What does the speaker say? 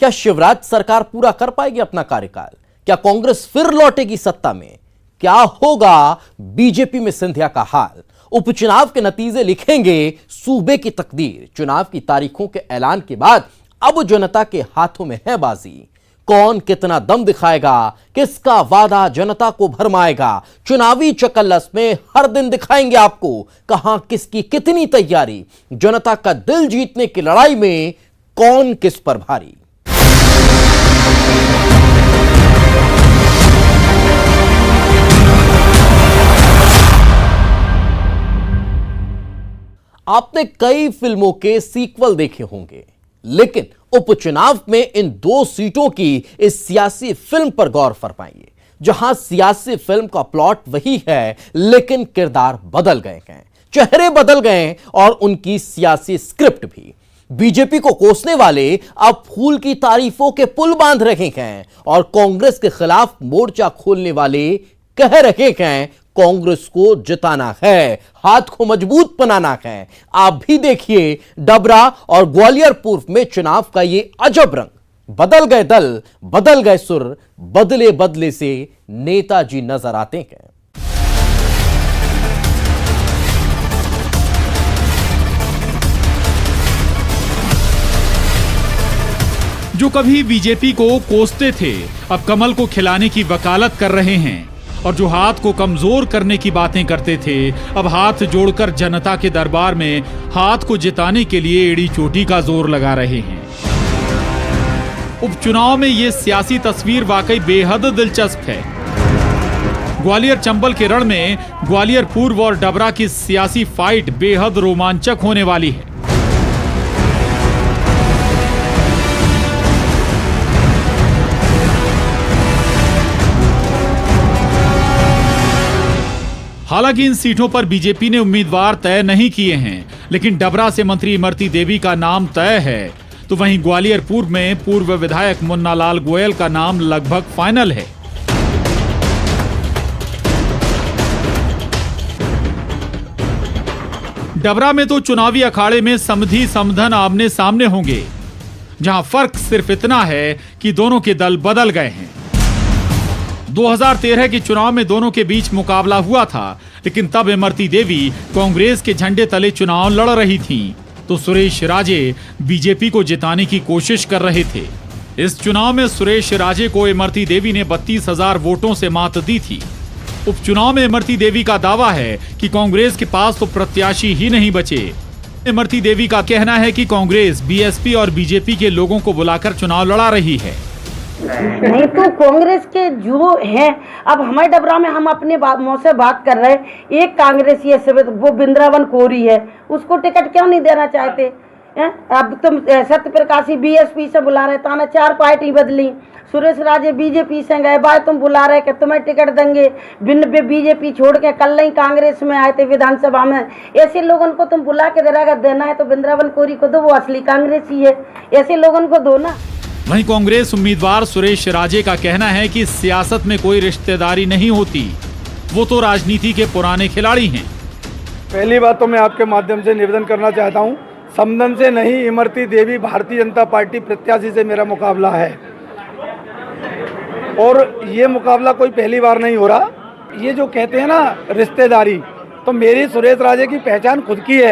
क्या शिवराज सरकार पूरा कर पाएगी अपना कार्यकाल? क्या कांग्रेस फिर लौटेगी सत्ता में? क्या होगा बीजेपी में सिंधिया का हाल? उपचुनाव के नतीजे लिखेंगे सूबे की तकदीर। चुनाव की तारीखों के ऐलान के बाद अब जनता के हाथों में है बाजी। कौन कितना दम दिखाएगा, किसका वादा जनता को भरमाएगा? चुनावी चकल्लस में हर दिन दिखाएंगे आपको कहां किसकी कितनी तैयारी। जनता का दिल जीतने की लड़ाई में कौन किस पर भारी। आपने कई फिल्मों के सीक्वल देखे होंगे, लेकिन उपचुनाव में इन 2 सीटों की इस सियासी फिल्म पर गौर फरमाइए, जहां सियासी फिल्म का प्लॉट वही है, लेकिन किरदार बदल गए हैं, चेहरे बदल गए और उनकी सियासी स्क्रिप्ट भी। बीजेपी को कोसने वाले अब फूल की तारीफों के पुल बांध रहे हैं और कांग्रेस के खिलाफ मोर्चा खोलने वाले कह रहे हैं कांग्रेस को जिताना है, हाथ को मजबूत बनाना है। आप भी देखिए डबरा और ग्वालियर पूर्व में चुनाव का ये अजब रंग। बदल गए दल, बदल गए सुर, बदले बदले से नेताजी नजर आते हैं। जो कभी बीजेपी को कोसते थे, अब कमल को खिलाने की वकालत कर रहे हैं, और जो हाथ को कमजोर करने की बातें करते थे, अब हाथ जोड़कर जनता के दरबार में हाथ को जिताने के लिए एड़ी चोटी का जोर लगा रहे हैं। उपचुनाव में ये सियासी तस्वीर वाकई बेहद दिलचस्प है। ग्वालियर चंबल के रण में ग्वालियर पूर्व और डबरा की सियासी फाइट बेहद रोमांचक होने वाली है। हालांकि इन सीटों पर बीजेपी ने उम्मीदवार तय नहीं किए हैं, लेकिन डबरा से मंत्री इमरती देवी का नाम तय है, तो वहीं ग्वालियर पूर्व में पूर्व विधायक मुन्ना लाल गोयल का नाम लगभग फाइनल है। डबरा में तो चुनावी अखाड़े में समधी समधन आमने सामने होंगे, जहां फर्क सिर्फ इतना है कि दोनों के दल बदल गए हैं। 2013 के चुनाव में दोनों के बीच मुकाबला हुआ था, लेकिन तब इमरती देवी कांग्रेस के झंडे तले चुनाव लड़ रही थीं, तो सुरेश राजे बीजेपी को जिताने की कोशिश कर रहे थे। इस चुनाव में सुरेश राजे को इमरती देवी ने 32,000 वोटों से मात दी थी। उपचुनाव में इमरती देवी का दावा है कि कांग्रेस के पास तो प्रत्याशी ही नहीं बचे। इमरती देवी का कहना है कि कांग्रेस बीएसपी और बीजेपी के लोगों को बुलाकर चुनाव लड़ा रही है। नहीं तो कांग्रेस के जो है, अब हमारे डबरा में हम अपने मुंह से बात कर रहे हैं, एक कांग्रेसी है वो बिंद्रावन कोरी है, उसको टिकट क्यों नहीं देना चाहते हैं? अब तुम सत्य प्रकाशी बीएसपी से बुला रहे, ताना 4 पार्टी बदली, सुरेश राजे बीजेपी से गए, बाय तुम बुला रहे कि तुम्हें टिकट देंगे, भिन्न बीजेपी छोड़ के कल ही कांग्रेस में आए थे विधानसभा में। ऐसे लोगों को तुम बुला के अगर देना है तो बिंद्रावन कोरी को दो, वो असली कांग्रेसी है, ऐसे लोगों को दो ना। वहीं कांग्रेस उम्मीदवार सुरेश राजे का कहना है कि सियासत में कोई रिश्तेदारी नहीं होती, वो तो राजनीति के पुराने खिलाड़ी हैं। पहली बात तो मैं आपके माध्यम से निवेदन करना चाहता हूं, समधन से नहीं, इमरती देवी भारतीय जनता पार्टी प्रत्याशी से मेरा मुकाबला है, और ये मुकाबला कोई पहली बार नहीं हो रहा। ये जो कहते हैं ना रिश्तेदारी, तो मेरी सुरेश राजे की पहचान खुद की है।